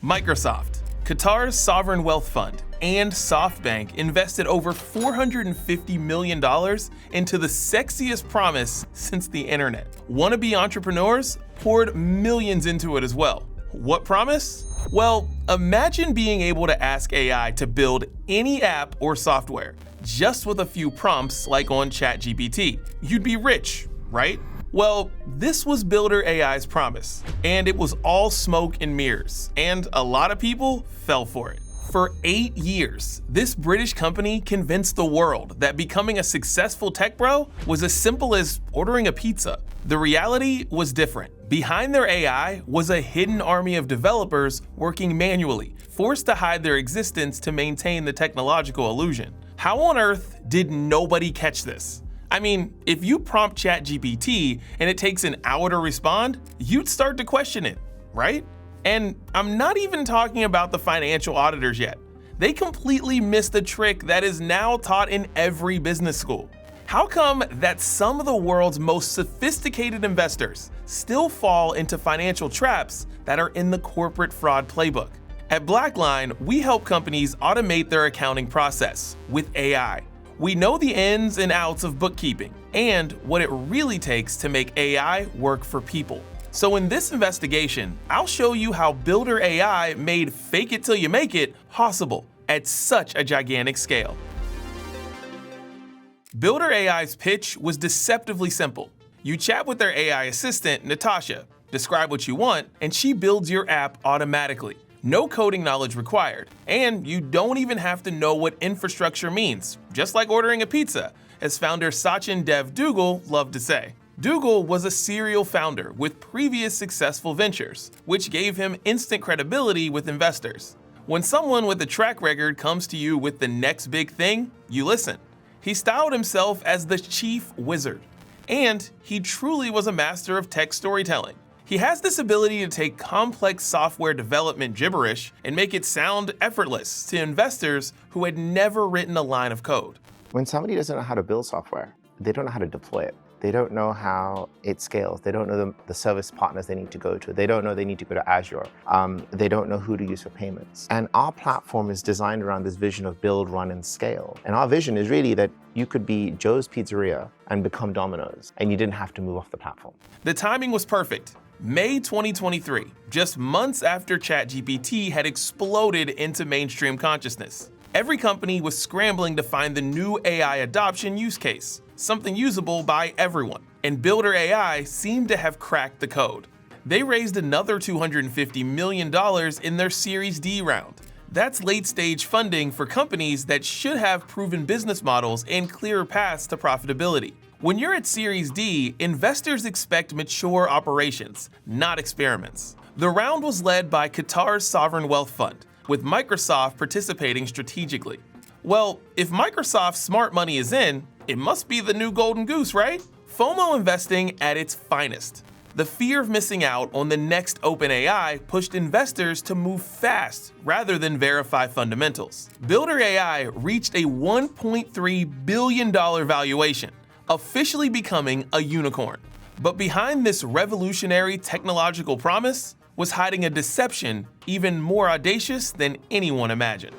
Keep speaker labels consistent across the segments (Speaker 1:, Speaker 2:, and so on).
Speaker 1: Microsoft, Qatar's sovereign wealth fund, and SoftBank invested over $450 million into the sexiest promise since the internet. Wannabe entrepreneurs poured millions into it as well. What promise? Well, imagine being able to ask AI to build any app or software, just with a few prompts like on ChatGPT. You'd be rich, right? Well, this was Builder.ai's promise, and it was all smoke and mirrors, and a lot of people fell for it. For 8 years, this British company convinced the world that becoming a successful tech bro was as simple as ordering a pizza. The reality was different. Behind their AI was a hidden army of developers working manually, forced to hide their existence to maintain the technological illusion. How on earth did nobody catch this? I mean, if you prompt ChatGPT and it takes an hour to respond, you'd start to question it, right? And I'm not even talking about the financial auditors yet. They completely missed the trick that is now taught in every business school. How come that some of the world's most sophisticated investors still fall into financial traps that are in the corporate fraud playbook? At BlackLine, we help companies automate their accounting process with AI. We know the ins and outs of bookkeeping and what it really takes to make AI work for people. So in this investigation, I'll show you how Builder.ai made fake it till you make it possible at such a gigantic scale. Builder.ai's pitch was deceptively simple. You chat with their AI assistant, Natasha, describe what you want, and she builds your app automatically. No coding knowledge required, and you don't even have to know what infrastructure means, just like ordering a pizza, as founder Sachin Dev Duggal loved to say. Duggal was a serial founder with previous successful ventures, which gave him instant credibility with investors. When someone with a track record comes to you with the next big thing, you listen. He styled himself as the chief wizard, and he truly was a master of tech storytelling. He has this ability to take complex software development gibberish and make it sound effortless to investors who had never written a line of code.
Speaker 2: When somebody doesn't know how to build software, they don't know how to deploy it. They don't know how it scales. They don't know the service partners they need to go to. They don't know they need to go to Azure. They don't know who to use for payments. And our platform is designed around this vision of build, run, and scale. And our vision is really that you could be Joe's Pizzeria and become Domino's, and you didn't have to move off the platform.
Speaker 1: The timing was perfect. May 2023, just months after ChatGPT had exploded into mainstream consciousness. Every company was scrambling to find the new AI adoption use case, something usable by everyone, and Builder.ai seemed to have cracked the code. They raised another $250 million in their Series D round. That's late-stage funding for companies that should have proven business models and clearer paths to profitability. When you're at Series D, investors expect mature operations, not experiments. The round was led by Qatar's sovereign wealth fund, with Microsoft participating strategically. Well, if Microsoft's smart money is in, it must be the new golden goose, right? FOMO investing at its finest. The fear of missing out on the next OpenAI pushed investors to move fast rather than verify fundamentals. Builder.ai reached a $1.3 billion valuation, officially becoming a unicorn. But behind this revolutionary technological promise was hiding a deception even more audacious than anyone imagined.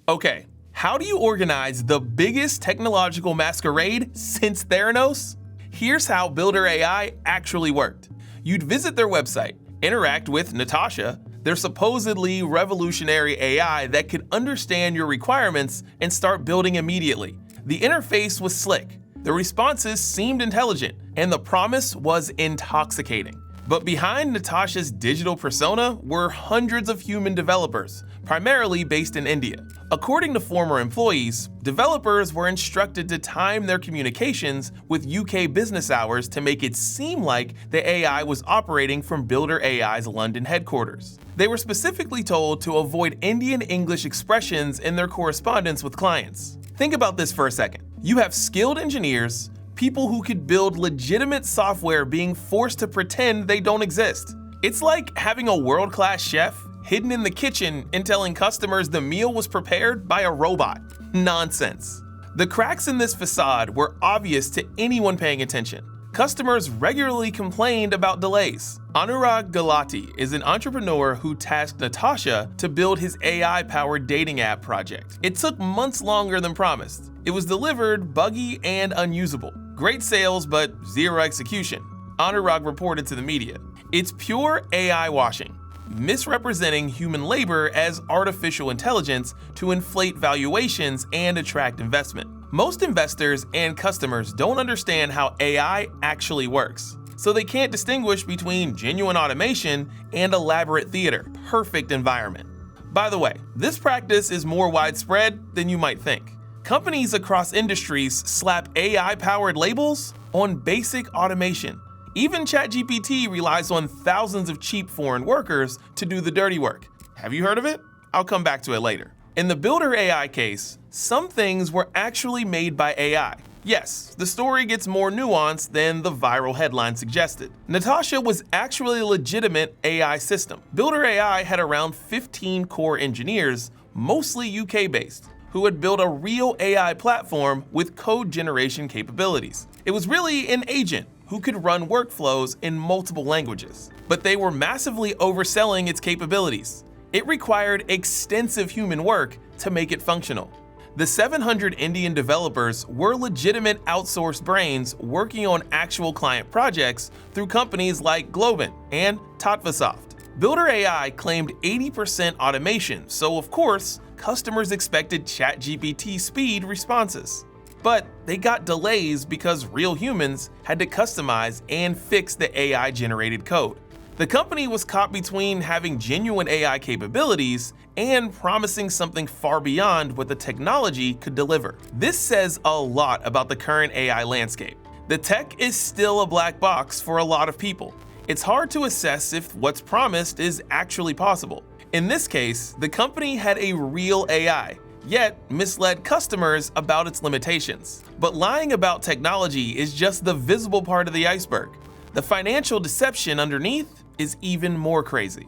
Speaker 1: Okay, how do you organize the biggest technological masquerade since Theranos? Here's how Builder.ai actually worked. You'd visit their website, interact with Natasha, their supposedly revolutionary AI that could understand your requirements and start building immediately. The interface was slick, the responses seemed intelligent, and the promise was intoxicating. But behind Natasha's digital persona were hundreds of human developers, primarily based in India. According to former employees, developers were instructed to time their communications with UK business hours to make it seem like the AI was operating from Builder.ai's London headquarters. They were specifically told to avoid Indian English expressions in their correspondence with clients. Think about this for a second. You have skilled engineers, people who could build legitimate software being forced to pretend they don't exist. It's like having a world-class chef hidden in the kitchen and telling customers the meal was prepared by a robot. Nonsense. The cracks in this facade were obvious to anyone paying attention. customers regularly complained about delays. Anurag Gulati is an entrepreneur who tasked Natasha to build his AI-powered dating app project. It took months longer than promised. It was delivered buggy and unusable. Great sales, but zero execution, Anurag reported to the media. It's pure AI washing, misrepresenting human labor as artificial intelligence to inflate valuations and attract investment. Most investors and customers don't understand how AI actually works, so they can't distinguish between genuine automation and elaborate theater. Perfect environment. By the way, this practice is more widespread than you might think. Companies across industries slap AI-powered labels on basic automation. Even ChatGPT relies on thousands of cheap foreign workers to do the dirty work. Have you heard of it? I'll come back to it later. In the Builder.ai case, some things were actually made by AI. Yes, the story gets more nuanced than the viral headline suggested. Natasha was actually a legitimate AI system. Builder.ai had around 15 core engineers, mostly UK-based, who had built a real AI platform with code generation capabilities. It was really an agent who could run workflows in multiple languages. But they were massively overselling its capabilities. It required extensive human work to make it functional. The 700 Indian developers were legitimate outsourced brains working on actual client projects through companies like Globant and Tatvasoft. Builder.ai claimed 80% automation, so of course, customers expected ChatGPT speed responses. But they got delays because real humans had to customize and fix the AI-generated code. The company was caught between having genuine AI capabilities and promising something far beyond what the technology could deliver. This says a lot about the current AI landscape. The tech is still a black box for a lot of people. It's hard to assess if what's promised is actually possible. In this case, the company had a real AI, yet misled customers about its limitations. But lying about technology is just the visible part of the iceberg. The financial deception underneath is even more crazy.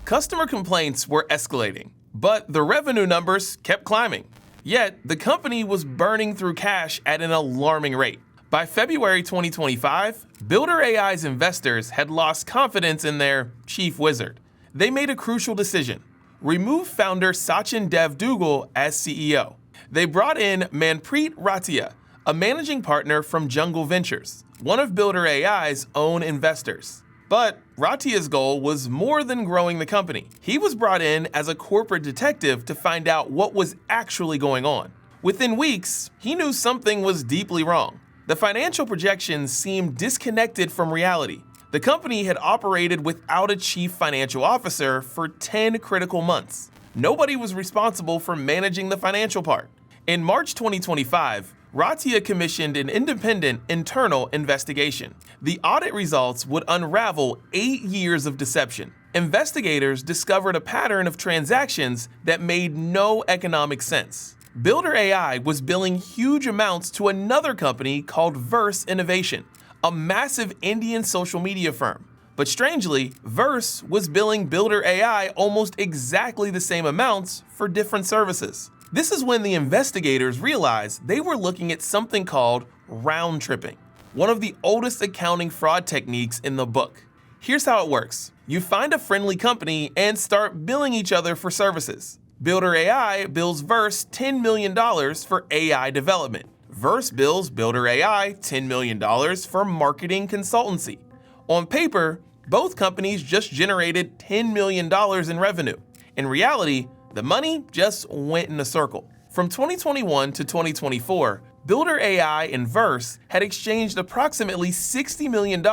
Speaker 1: Customer complaints were escalating, but the revenue numbers kept climbing. Yet, the company was burning through cash at an alarming rate. By February 2025, Builder.ai's investors had lost confidence in their chief wizard. They made a crucial decision: remove founder Sachin Dev Dugal as CEO. They brought in Manpreet Ratia, a managing partner from Jungle Ventures, one of Builder.ai's own investors. But Ratia's goal was more than growing the company. He was brought in as a corporate detective to find out what was actually going on. Within weeks, he knew something was deeply wrong. The financial projections seemed disconnected from reality. The company had operated without a chief financial officer for 10 critical months. Nobody was responsible for managing the financial part. In March 2025, Ratia commissioned an independent internal investigation. The audit results would unravel 8 years of deception. Investigators discovered a pattern of transactions that made no economic sense. Builder.ai was billing huge amounts to another company called Verse Innovation, a massive Indian social media firm. But strangely, Verse was billing Builder.ai almost exactly the same amounts for different services. This is when the investigators realized they were looking at something called round tripping, one of the oldest accounting fraud techniques in the book. Here's how it works. You find a friendly company and start billing each other for services. Builder.ai bills Verse $10 million for AI development. Verse bills Builder.ai $10 million for marketing consultancy. On paper, both companies just generated $10 million in revenue. In reality, the money just went in a circle. From 2021 to 2024, Builder.ai and Verse had exchanged approximately $60 million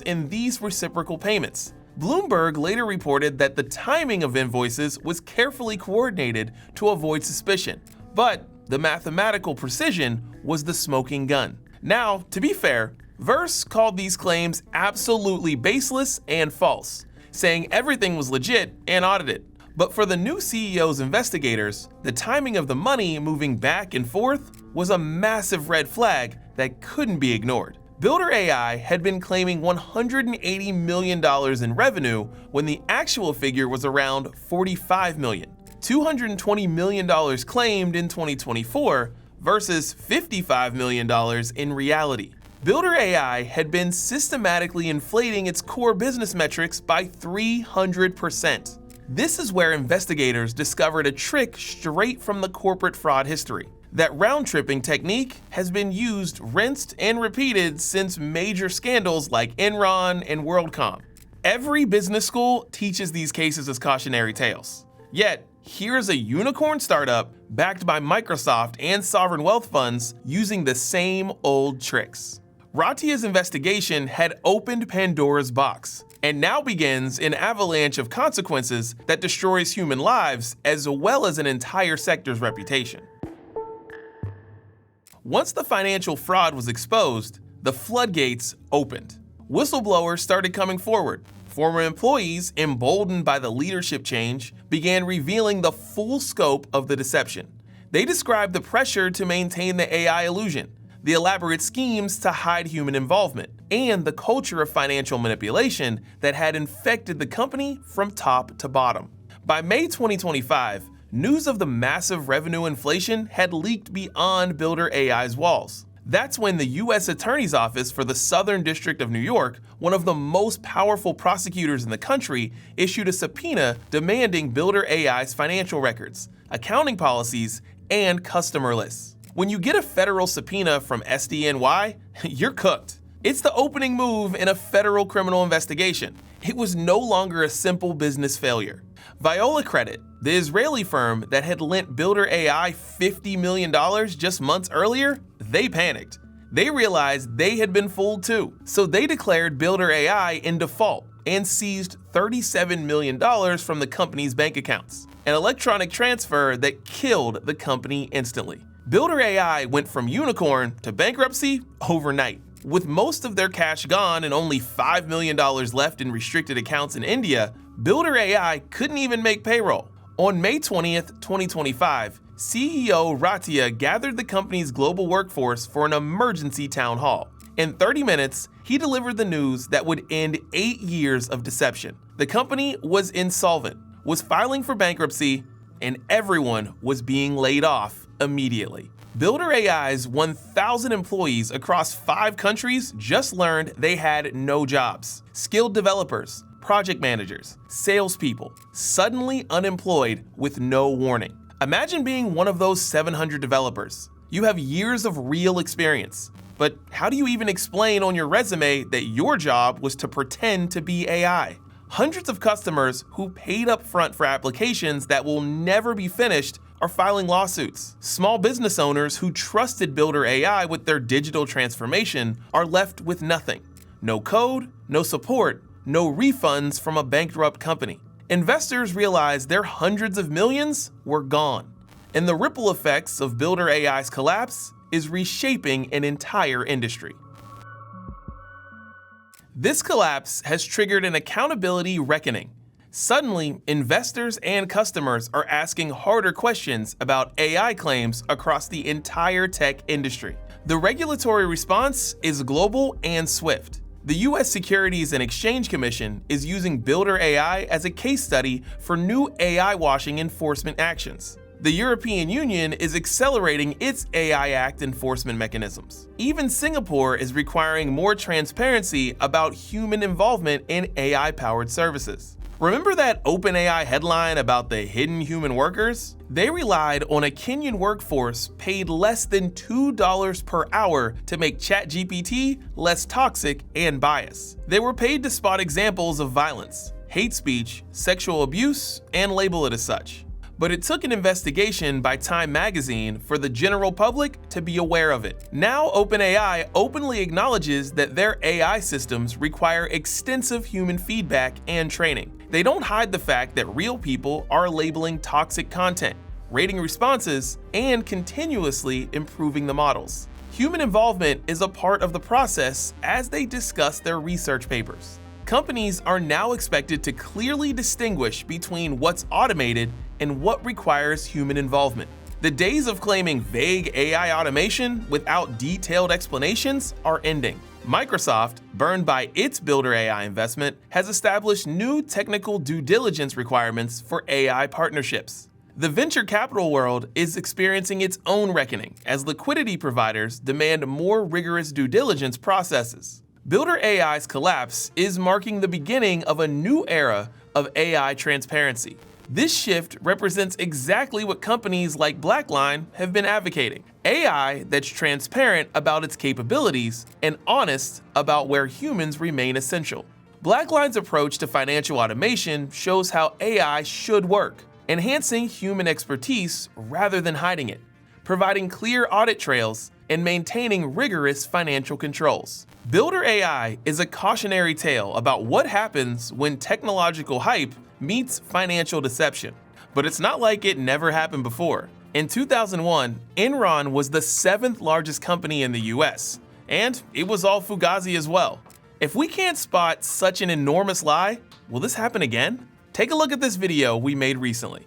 Speaker 1: in these reciprocal payments. Bloomberg later reported that the timing of invoices was carefully coordinated to avoid suspicion, but the mathematical precision was the smoking gun. Now, to be fair, Verse called these claims absolutely baseless and false, saying everything was legit and audited. But for the new CEO's investigators, the timing of the money moving back and forth was a massive red flag that couldn't be ignored. Builder.ai had been claiming $180 million in revenue when the actual figure was around $45 million. $220 million claimed in 2024 versus $55 million in reality. Builder.ai had been systematically inflating its core business metrics by 300%. This is where investigators discovered a trick straight from the corporate fraud history. That round-tripping technique has been used, rinsed, and repeated since major scandals like Enron and WorldCom. Every business school teaches these cases as cautionary tales. Yet, here's a unicorn startup backed by Microsoft and sovereign wealth funds using the same old tricks. Ratia's investigation had opened Pandora's box, and now begins an avalanche of consequences that destroys human lives as well as an entire sector's reputation. Once the financial fraud was exposed, the floodgates opened. Whistleblowers started coming forward. Former employees, emboldened by the leadership change, began revealing the full scope of the deception. They described the pressure to maintain the AI illusion, the elaborate schemes to hide human involvement, and the culture of financial manipulation that had infected the company from top to bottom. By May 2025, news of the massive revenue inflation had leaked beyond Builder.ai's walls. That's when the U.S. Attorney's Office for the Southern District of New York, one of the most powerful prosecutors in the country, issued a subpoena demanding Builder.ai's financial records, accounting policies, and customer lists. When you get a federal subpoena from SDNY, you're cooked. It's the opening move in a federal criminal investigation. It was no longer a simple business failure. Viola Credit, the Israeli firm that had lent Builder.ai $50 million just months earlier, they panicked. They realized they had been fooled too, so they declared Builder.ai in default and seized $37 million from the company's bank accounts, an electronic transfer that killed the company instantly. Builder.ai went from unicorn to bankruptcy overnight. With most of their cash gone and only $5 million left in restricted accounts in India, Builder.ai couldn't even make payroll. On May 20th, 2025, CEO Ratia gathered the company's global workforce for an emergency town hall. In 30 minutes, he delivered the news that would end 8 years of deception. The company was insolvent, was filing for bankruptcy, and everyone was being laid off immediately. Builder.ai's 1,000 employees across 5 countries just learned they had no jobs. Skilled developers, project managers, salespeople, suddenly unemployed with no warning. Imagine being one of those 700 developers. You have years of real experience, but how do you even explain on your resume that your job was to pretend to be AI? Hundreds of customers who paid up front for applications that will never be finished are filing lawsuits. Small business owners who trusted Builder.ai with their digital transformation are left with nothing. No code, no support, no refunds from a bankrupt company. Investors realized their hundreds of millions were gone. And the ripple effects of Builder.ai's collapse is reshaping an entire industry. This collapse has triggered an accountability reckoning. Suddenly, investors and customers are asking harder questions about AI claims across the entire tech industry. The regulatory response is global and swift. The U.S. Securities and Exchange Commission is using Builder.ai as a case study for new AI washing enforcement actions. The European Union is accelerating its AI Act enforcement mechanisms. Even Singapore is requiring more transparency about human involvement in AI-powered services. Remember that OpenAI headline about the hidden human workers? They relied on a Kenyan workforce paid less than $2 per hour to make ChatGPT less toxic and biased. They were paid to spot examples of violence, hate speech, sexual abuse, and label it as such. But it took an investigation by Time magazine for the general public to be aware of it. Now OpenAI openly acknowledges that their AI systems require extensive human feedback and training. They don't hide the fact that real people are labeling toxic content, rating responses, and continuously improving the models. Human involvement is a part of the process as they discuss their research papers. Companies are now expected to clearly distinguish between what's automated and what requires human involvement. The days of claiming vague AI automation without detailed explanations are ending. Microsoft, burned by its Builder.ai investment, has established new technical due diligence requirements for AI partnerships. The venture capital world is experiencing its own reckoning as liquidity providers demand more rigorous due diligence processes. Builder.ai's collapse is marking the beginning of a new era of AI transparency. This shift represents exactly what companies like BlackLine have been advocating: AI that's transparent about its capabilities and honest about where humans remain essential. BlackLine's approach to financial automation shows how AI should work, enhancing human expertise rather than hiding it, providing clear audit trails, and maintaining rigorous financial controls. Builder.ai is a cautionary tale about what happens when technological hype meets financial deception. But it's not like it never happened before. In 2001, Enron was the 7th largest company in the US, and it was all fugazi as well. If we can't spot such an enormous lie, will this happen again? Take a look at this video we made recently.